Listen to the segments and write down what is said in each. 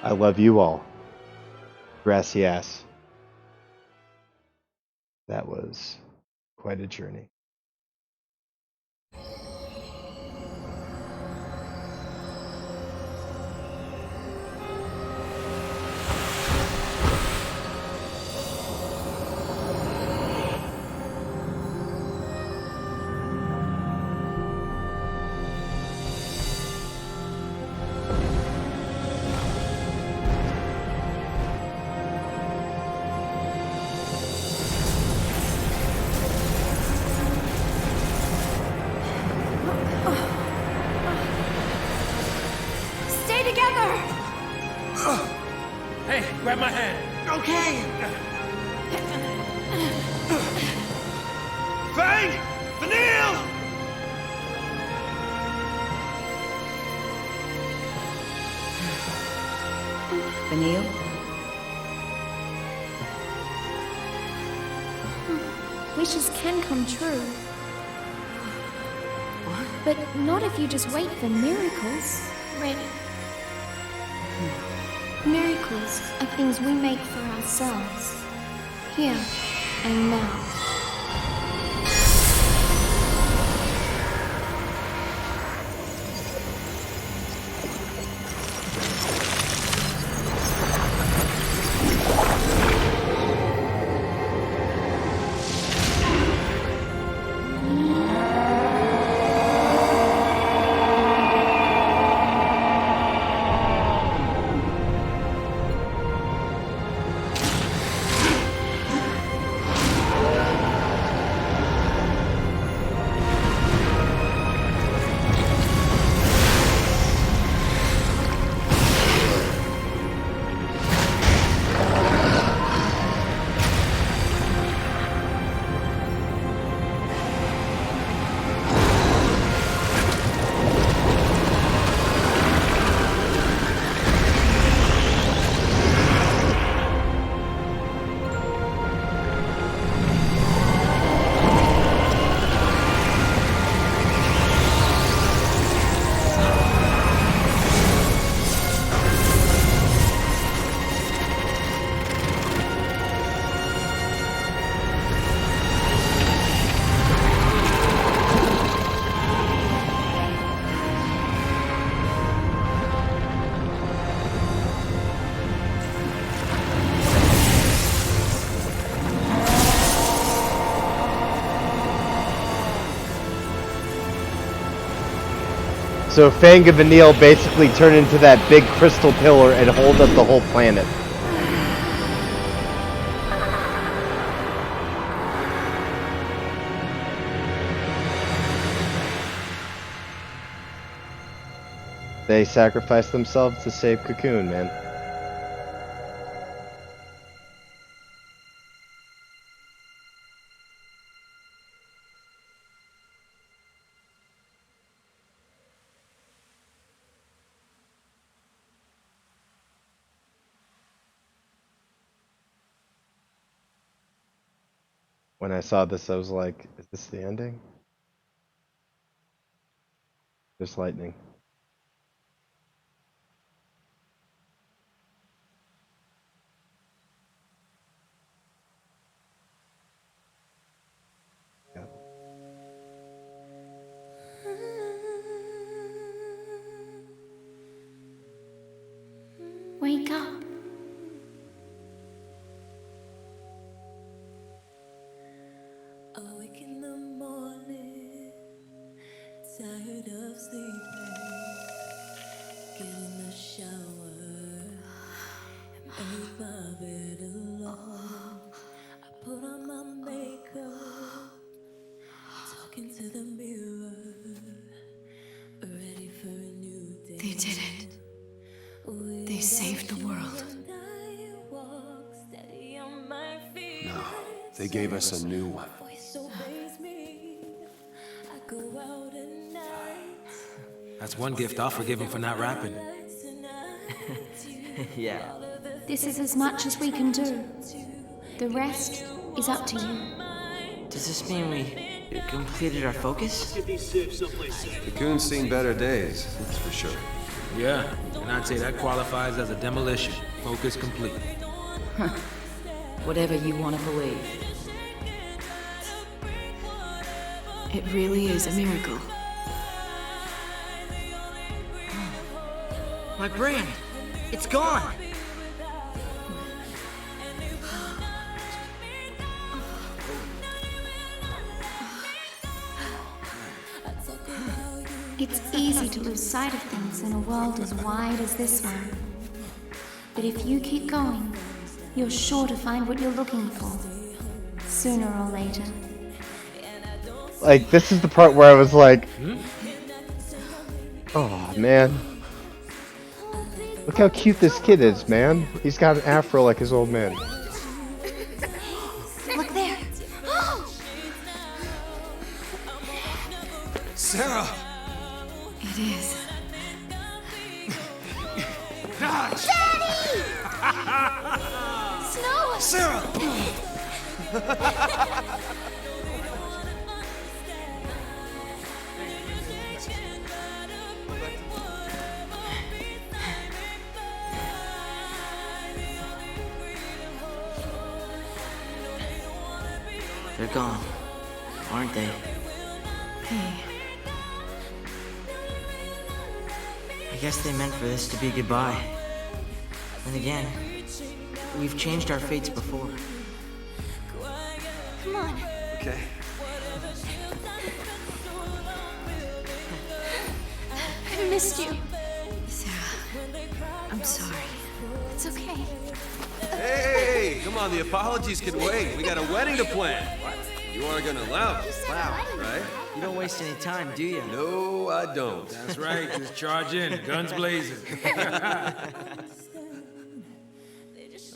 I love you all. Gracias. That was quite a journey. Hey, grab my hand. Okay. Fang! Vanille! Vanille? Wishes can come true. But not if you just wait for miracles. Ready? Miracles are things we make for ourselves. Here and now. So Fang and Vanille basically turn into that big crystal pillar and hold up the whole planet. They sacrifice themselves to save Cocoon, man. When I saw this, I was like, is this the ending? There's lightning. Yeah. Wake up. Awake in the morning, tired of sleeping. Get in the shower and make my bed alone. I put on my makeup, talking to the mirror, ready for a new day. They did it. They saved the world. No, they gave us a new one. That's one gift I'll forgive him for not rapping. Yeah. This is as much as we can do. The rest is up to you. Does this mean we completed our focus? Cocoon's seen better days, that's for sure. Yeah, and I'd say that qualifies as a demolition. Focus complete. Whatever you want to believe. It really is a miracle. My brand! It's gone! It's easy to lose sight of things in a world as wide as this one. But if you keep going, you're sure to find what you're looking for, sooner or later. Like, this is the part where I was like, oh man. Look how cute this kid is, man. He's got an afro like his old man. Look there! Sarah! It is. Snow! Sarah! They're gone, aren't they? Hey, I guess they meant for this to be goodbye. Then again, we've changed our fates before. Come on. Okay. I missed you. Sarah, I'm sorry. It's okay. Hey, come on, the apologies can wait. We got a wedding to plan. What? You are gonna lounge. Wow, right? You don't waste any time, do you? No, I don't. That's right, just charge in, guns blazing. I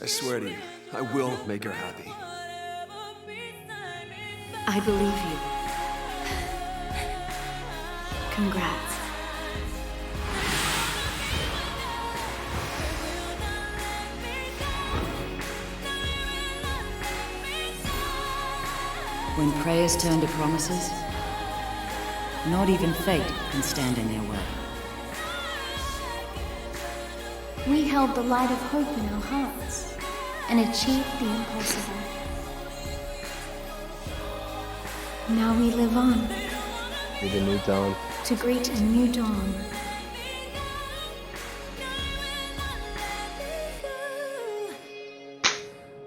swear to you, I will make her happy. I believe you. Congrats. When prayers turn to promises, not even fate can stand in their way. We held the light of hope in our hearts and achieved the impossible. Now we live on With a new dawn. to greet a new dawn.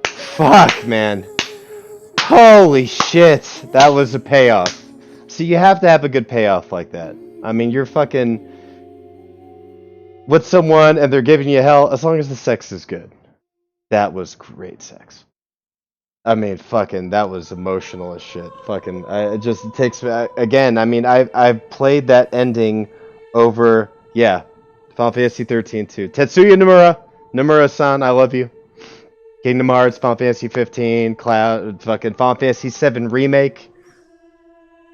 Fuck, man. Holy shit. That was a payoff. See, you have to have a good payoff like that. I mean, you're fucking with someone and they're giving you hell as long as the sex is good. That was great sex. I mean, fucking, that was emotional as shit. Fucking, it just takes me, again, I mean, I've played that ending over, yeah, Final Fantasy XIII too. Tetsuya Nomura, Nomura-san, I love you. Kingdom Hearts, Final Fantasy 15, Cloud, fucking Final Fantasy VII Remake.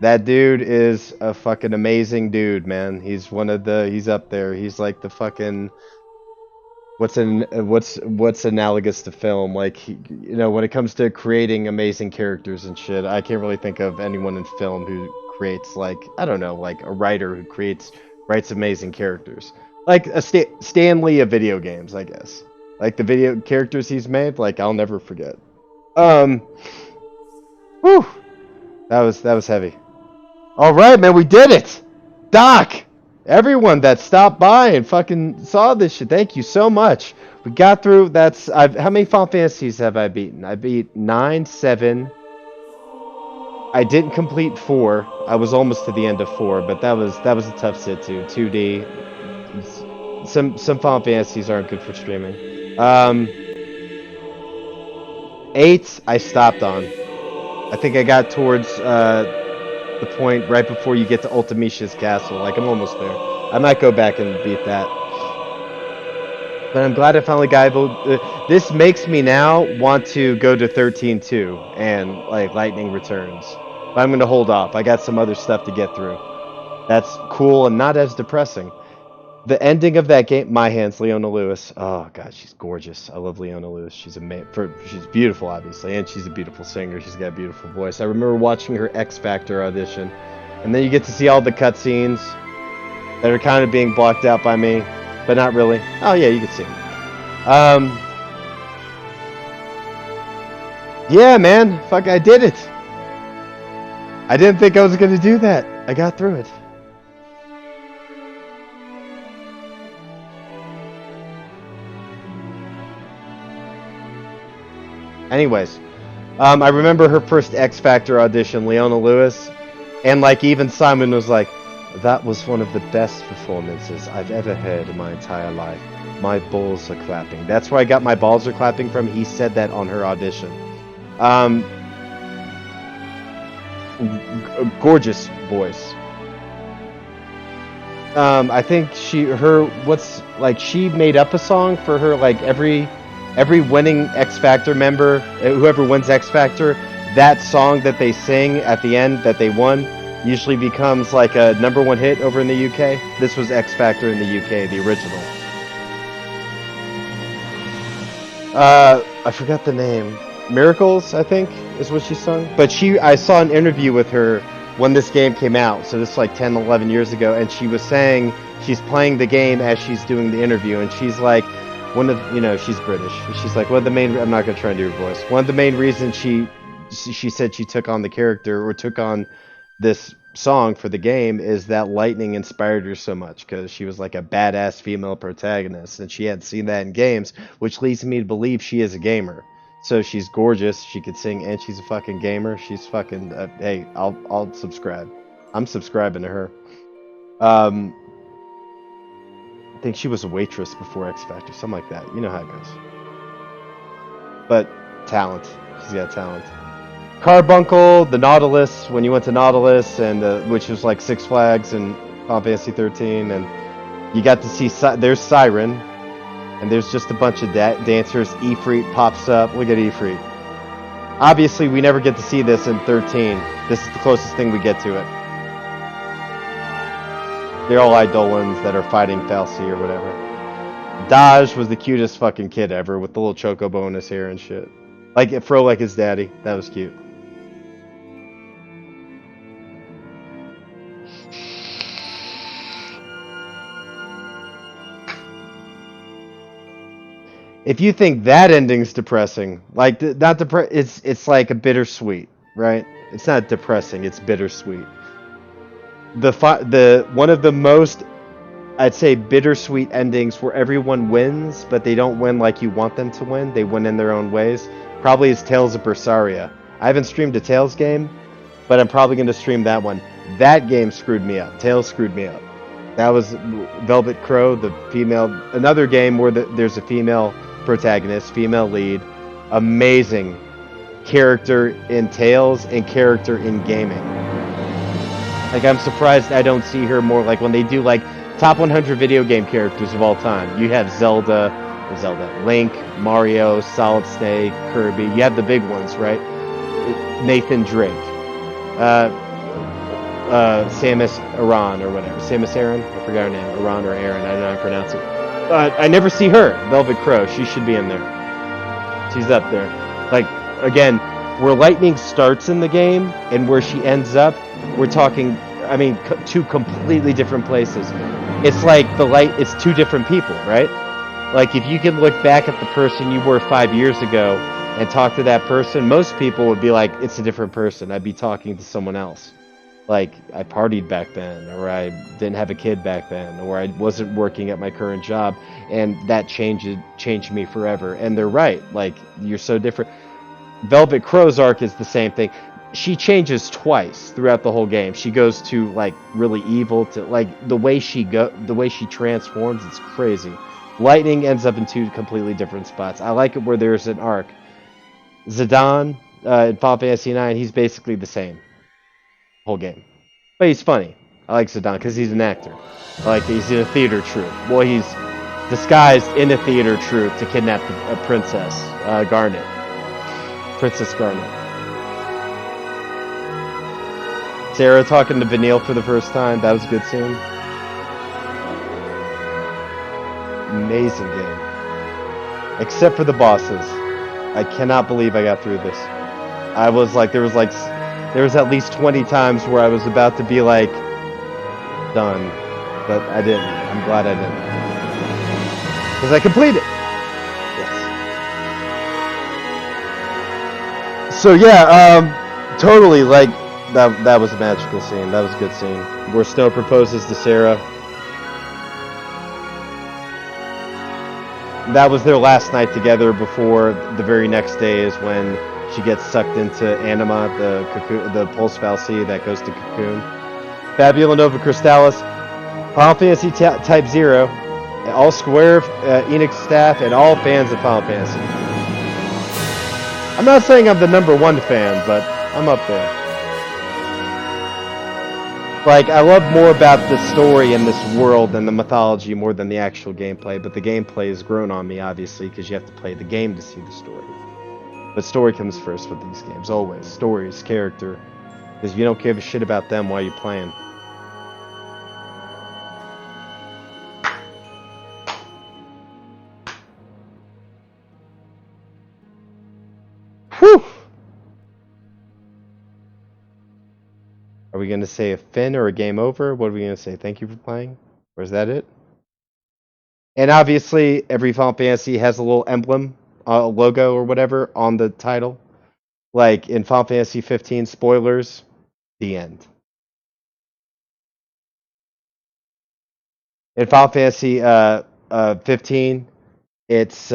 That dude is a fucking amazing dude, man. He's one of the, he's up there. He's like the fucking, what's analogous to film? Like, you know, when it comes to creating amazing characters and shit, I can't really think of anyone in film who creates, like, I don't know, like a writer who writes amazing characters. Like a Stan Lee of video games, I guess. Like the video characters he's made, like I'll never forget. Whew, that was heavy. All right, man, we did it. Doc, everyone that stopped by and fucking saw this shit, thank you so much. We got through. How many Final Fantasies have I beaten? I beat 9, 7. I didn't complete 4. I was almost to the end of 4, but that was a tough sit too. 2D. Some Final Fantasies aren't good for streaming. 8, I stopped on. I think I got towards the point right before you get to Ultimisha's castle. Like, I'm almost there. I might go back and beat that. But I'm glad I finally got able... this makes me now want to go to 13 too, and, like, Lightning Returns. But I'm going to hold off. I got some other stuff to get through. That's cool and not as depressing. The ending of that game, My Hands, Leona Lewis. Oh god, she's gorgeous. I love Leona Lewis. She's she's beautiful, obviously, and she's a beautiful singer. She's got a beautiful voice. I remember watching her X Factor audition, and then you get to see all the cutscenes that are kind of being blocked out by me. but not really. Oh yeah, you can see him. Yeah, man, fuck, I did it. I didn't think I was gonna do that. I got through it. Anyways, I remember her first X Factor audition, Leona Lewis, and like even Simon was like, "That was one of the best performances I've ever heard in my entire life. My balls are clapping." That's where I got my balls are clapping from. He said that on her audition. Gorgeous voice. I think she made up a song for her, like every winning X Factor member, whoever wins X Factor, that song that they sing at the end that they won usually becomes like a #1 hit over in the UK. This was X Factor in the UK, the original. I forgot the name. Miracles, I think, is what she sung. But I saw an interview with her when this game came out, so this is like 10, 11 years ago, and she was saying she's playing the game as she's doing the interview, and she's like, she's British. She's like, I'm not gonna try and do her voice. One of the main reasons she said she took on the character or took on this song for the game is that Lightning inspired her so much because she was like a badass female protagonist, and she hadn't seen that in games, which leads me to believe she is a gamer. So she's gorgeous, she could sing, and she's a fucking gamer. She's fucking, hey, I'll subscribe. I'm subscribing to her. I think she was a waitress before X Factor, something like that. You know how it goes. But talent. She's got talent. Carbuncle, the Nautilus, when you went to Nautilus, and which was like Six Flags and Final Fantasy XIII, and you got to see, there's Siren, and there's just a bunch of dancers. Ifrit pops up. Look at Ifrit. Obviously, we never get to see this in 13. This is the closest thing we get to it. They're all Eidolons that are fighting Falsi or whatever. Daj was the cutest fucking kid ever with the little chocobo in his hair and shit. Like, fro like his daddy. That was cute. If you think that ending's depressing, like, not it's like a bittersweet, right? It's not depressing, it's bittersweet. One of the most, I'd say, bittersweet endings where everyone wins, but they don't win like you want them to win. They win in their own ways. Probably is Tales of Berseria. I haven't streamed a Tales game, but I'm probably going to stream that one. That game screwed me up. Tales screwed me up. That was Velvet Crow, the female. Another game where there's a female protagonist, female lead. Amazing character in Tales and character in gaming. Like, I'm surprised I don't see her more, like when they do like top 100 video game characters of all time. You have Zelda, Link, Mario, Solid Snake, Kirby. You have the big ones, right? Nathan Drake, Samus Aran or whatever. Samus Aran? I forgot her name. Aran or Aaron. I don't know how to pronounce it. I never see her. Velvet Crow. She should be in there. She's up there. Like, again, where Lightning starts in the game and where she ends up, we're talking, I mean, two completely different places. It's like it's two different people, right? Like, if you can look back at the person you were 5 years ago and talk to that person, most people would be like, it's a different person. I'd be talking to someone else. Like, I partied back then, or I didn't have a kid back then, or I wasn't working at my current job, and that changed me forever. And they're right. Like, you're so different. Velvet Crow's arc is the same thing. She changes twice throughout the whole game. She goes to, like, really evil to, like, the way she transforms, it's crazy. Lightning ends up in two completely different spots. I like it where there's an arc. Zidane in Final Fantasy IX, he's basically the same whole game, but he's funny. I like Zidane because he's an actor. I like that he's in a theater troupe. Well, he's disguised in a theater troupe to kidnap a princess, Garnet. Princess Garnet. Sarah talking to Vanille for the first time. That was a good scene. Amazing game. Except for the bosses. I cannot believe I got through this. I was like, there was at least 20 times where I was about to be like, done. But I didn't. I'm glad I didn't. Because I completed. Yes. So yeah, totally like that was a magical scene. That was a good scene. Where Snow proposes to Sarah. That was their last night together before the very next day is when she gets sucked into Anima, the cocoon, the pulse fal'Cie that goes to Cocoon. Fabula Nova Crystallis, Final Fantasy Type 0, all Square Enix staff, and all fans of Final Fantasy. I'm not saying I'm the #1 fan, but I'm up there. Like, I love more about the story and this world and the mythology more than the actual gameplay, but the gameplay has grown on me, obviously, because you have to play the game to see the story. But story comes first with these games, always. Stories, character, because you don't give a shit about them while you're playing. Whew! Are we going to say a fin or a game over? What are we going to say? Thank you for playing? Or is that it? And obviously, every Final Fantasy has a little emblem, a logo or whatever on the title. Like in Final Fantasy 15, spoilers, the end. In Final Fantasy 15, it's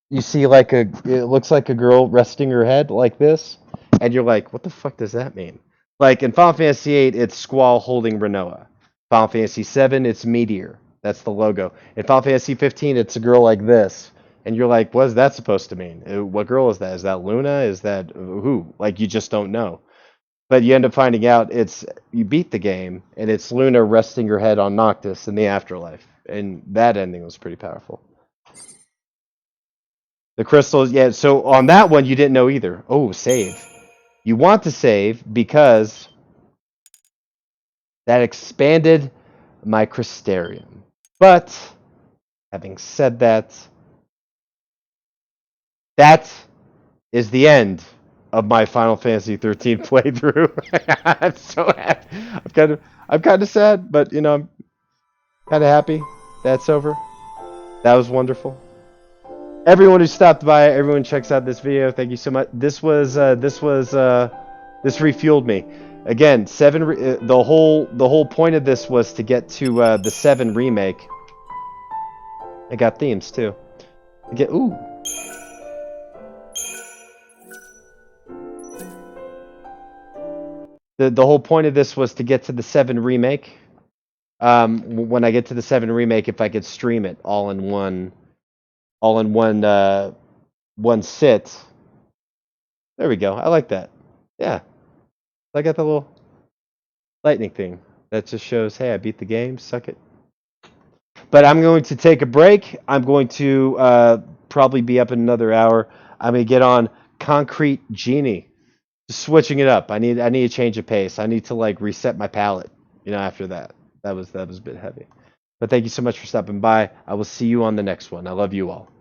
you see like it looks like a girl resting her head like this, and you're like, what the fuck does that mean? Like in Final Fantasy 8, it's Squall holding Renoa. Final Fantasy 7, it's Meteor. That's the logo. In Final Fantasy 15, it's a girl like this. And you're like, what is that supposed to mean? What girl is that? Is that Luna? Is that who? Like, you just don't know. But you end up finding out you beat the game, and it's Luna resting her head on Noctis in the afterlife. And that ending was pretty powerful. The crystals, yeah, so on that one, you didn't know either. Oh, save. You want to save because that expanded my Crystarium. But, having said that, that is the end of my Final Fantasy XIII playthrough. I'm so happy. I'm kind of sad, but you know, I'm kind of happy that's over. That was wonderful. Everyone who stopped by, everyone checks out this video. Thank you so much. This refueled me. Again, the whole point of this was to get to the 7 remake. I got themes too. The whole point of this was to get to the 7 remake. When I get to the 7 remake, if I could stream it all in one sit. There we go. I like that. Yeah. I got the little lightning thing. That just shows, hey, I beat the game. Suck it. But I'm going to take a break. I'm going to probably be up in another hour. I'm going to get on Concrete Genie. Just switching it up. I need a change of pace. I need to like reset my palate. You know, after that. That was a bit heavy. But thank you so much for stopping by. I will see you on the next one. I love you all.